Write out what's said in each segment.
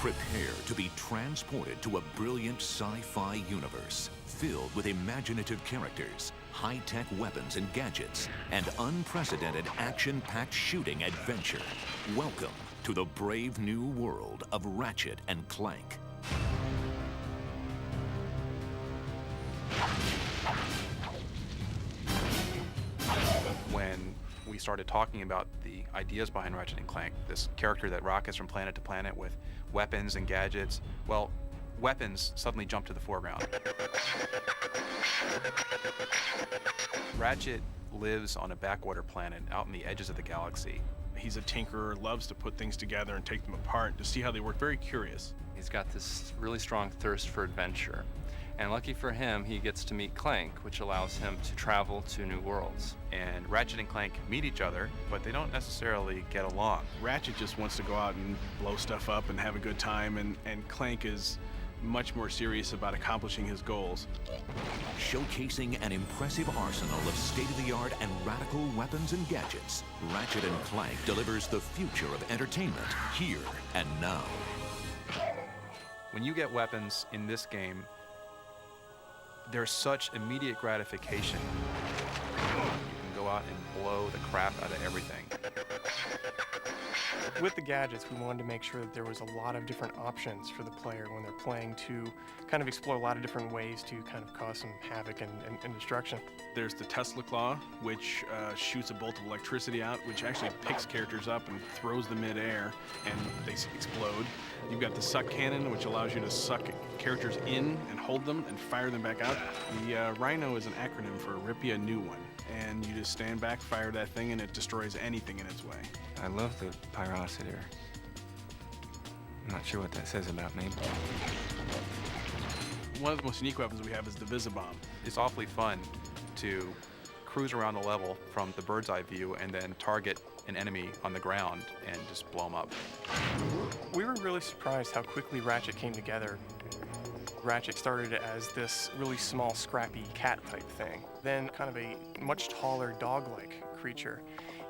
Prepare to be transported to a brilliant sci-fi universe filled with imaginative characters, high-tech weapons and gadgets, and unprecedented action-packed shooting adventure. Welcome to the brave new world of Ratchet and Clank. When we started talking about the ideas behind Ratchet and Clank, this character that rockets from planet to planet with weapons and gadgets, well, weapons suddenly jumped to the foreground. Ratchet lives on a backwater planet out in the edges of the galaxy. He's a tinkerer, loves to put things together and take them apart to see how they work, very curious. He's got this really strong thirst for adventure. And lucky for him, he gets to meet Clank, which allows him to travel to new worlds. And Ratchet and Clank meet each other, but they don't necessarily get along. Ratchet just wants to go out and blow stuff up and have a good time, and Clank is much more serious about accomplishing his goals. Showcasing an impressive arsenal of state-of-the-art and radical weapons and gadgets, Ratchet and Clank delivers the future of entertainment here and now. When you get weapons in this game, there's such immediate gratification. You can go out and blow the crap out of everything. With the gadgets, we wanted to make sure that there was a lot of different options for the player when they're playing to kind of explore a lot of different ways to kind of cause some havoc and destruction. There's the Tesla Claw, which shoots a bolt of electricity out, which actually picks characters up and throws them mid-air, and they explode. You've got the Suck Cannon, which allows you to suck characters in and hold them and fire them back out. The Rhino is an acronym for Rip You a New One, and you just stand back, fire that thing, and it destroys anything in its way. I love the pyrocitor. I'm not sure what that says about me. One of the most unique weapons we have is the Visibomb. It's awfully fun to cruise around the level from the bird's eye view and then target an enemy on the ground and just blow them up. We were really surprised how quickly Ratchet came together. Ratchet started as this really small, scrappy cat type thing, then kind of a much taller dog-like creature.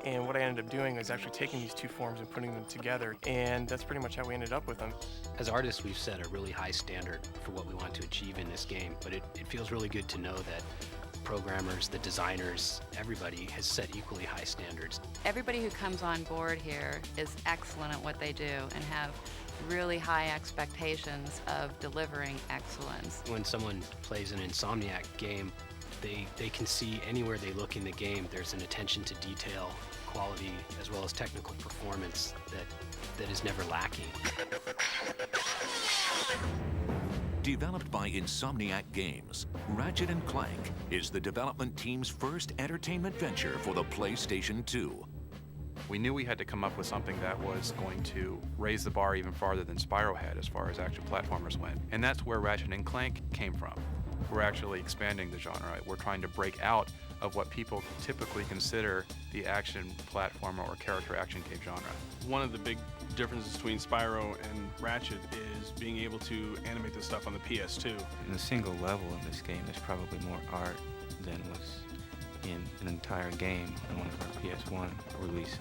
And what I ended up doing is actually taking these two forms and putting them together, and that's pretty much how we ended up with them. As artists, we've set a really high standard for what we want to achieve in this game, but it feels really good to know that the programmers, the designers, everybody has set equally high standards. Everybody who comes on board here is excellent at what they do and have really high expectations of delivering excellence. When someone plays an Insomniac game, they can see anywhere they look in the game, there's an attention to detail, quality, as well as technical performance that is never lacking. Developed by Insomniac Games, Ratchet and Clank is the development team's first entertainment venture for the PlayStation 2. We knew we had to come up with something that was going to raise the bar even farther than Spyro had as far as action platformers went. And that's where Ratchet and Clank came from. We're actually expanding the genre. We're trying to break out of what people typically consider the action platformer or character action game genre. One of the big differences between Spyro and Ratchet is being able to animate this stuff on the PS2. In a single level in this game, there's probably more art than was in an entire game on one of our PS1 releases.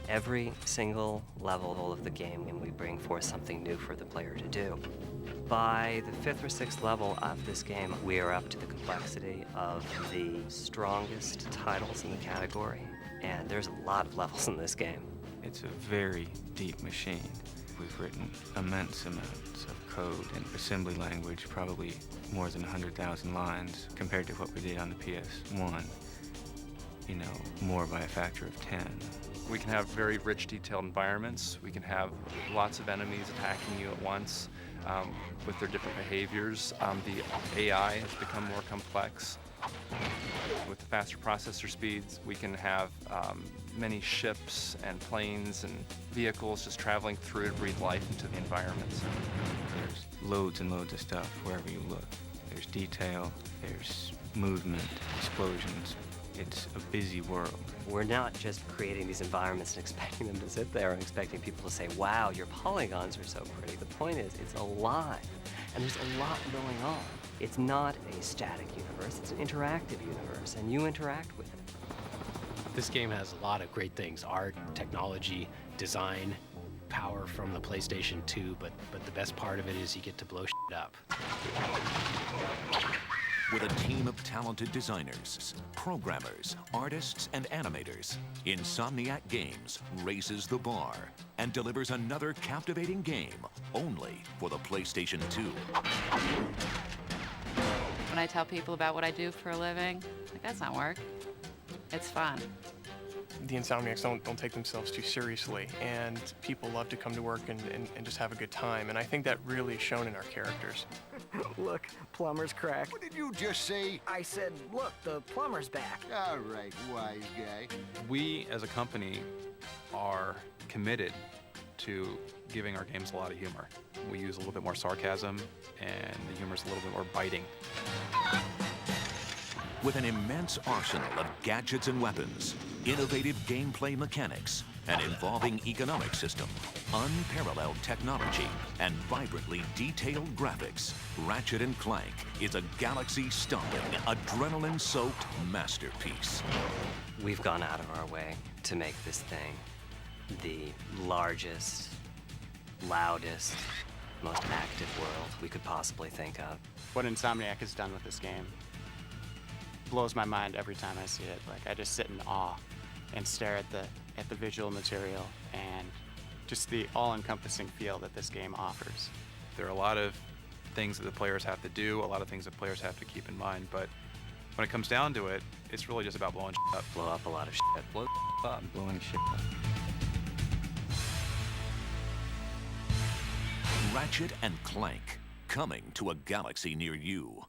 Every single level of the game, and we bring forth something new for the player to do. By the 5th or 6th level of this game, we are up to the complexity of the strongest titles in the category, and there's a lot of levels in this game. It's a very deep machine. We've written immense amounts of code and assembly language, probably more than 100,000 lines compared to what we did on the PS1. You know, more by a factor of 10. We can have very rich, detailed environments. We can have lots of enemies attacking you at once with their different behaviors. The AI has become more complex. With the faster processor speeds, we can have many ships and planes and vehicles just traveling through to breathe life into the environments. There's loads and loads of stuff wherever you look. There's detail, there's movement, explosions. It's a busy world. We're not just creating these environments and expecting them to sit there and expecting people to say, wow, your polygons are so pretty. The point is, it's alive, and there's a lot going on. It's not a static universe, it's an interactive universe, and you interact with it. This game has a lot of great things, art, technology, design, power from the PlayStation 2, but the best part of it is you get to blow shit up. With a team of talented designers, programmers, artists, and animators, Insomniac Games raises the bar and delivers another captivating game only for the PlayStation 2. When I tell people about what I do for a living, like, that's not work. It's fun. The Insomniacs don't take themselves too seriously, and people love to come to work and just have a good time, and I think that really is shown in our characters. Look, plumber's crack. What did you just say? I said, look, the plumber's back. All right, wise guy. We, as a company, are committed to giving our games a lot of humor. We use a little bit more sarcasm, and the humor's a little bit more biting. With an immense arsenal of gadgets and weapons, innovative gameplay mechanics, an evolving economic system, unparalleled technology, and vibrantly detailed graphics, Ratchet & Clank is a galaxy-stomping, adrenaline-soaked masterpiece. We've gone out of our way to make this thing the largest, loudest, most active world we could possibly think of. What Insomniac has done with this game blows my mind every time I see it. Like, I just sit in awe and stare at the visual material and just the all-encompassing feel that this game offers. There are a lot of things that the players have to do, a lot of things that players have to keep in mind, but when it comes down to it, it's really just about blowing shit up. Blow up a lot of shit. Blow up, blowing shit up. Ratchet & Clank, coming to a galaxy near you.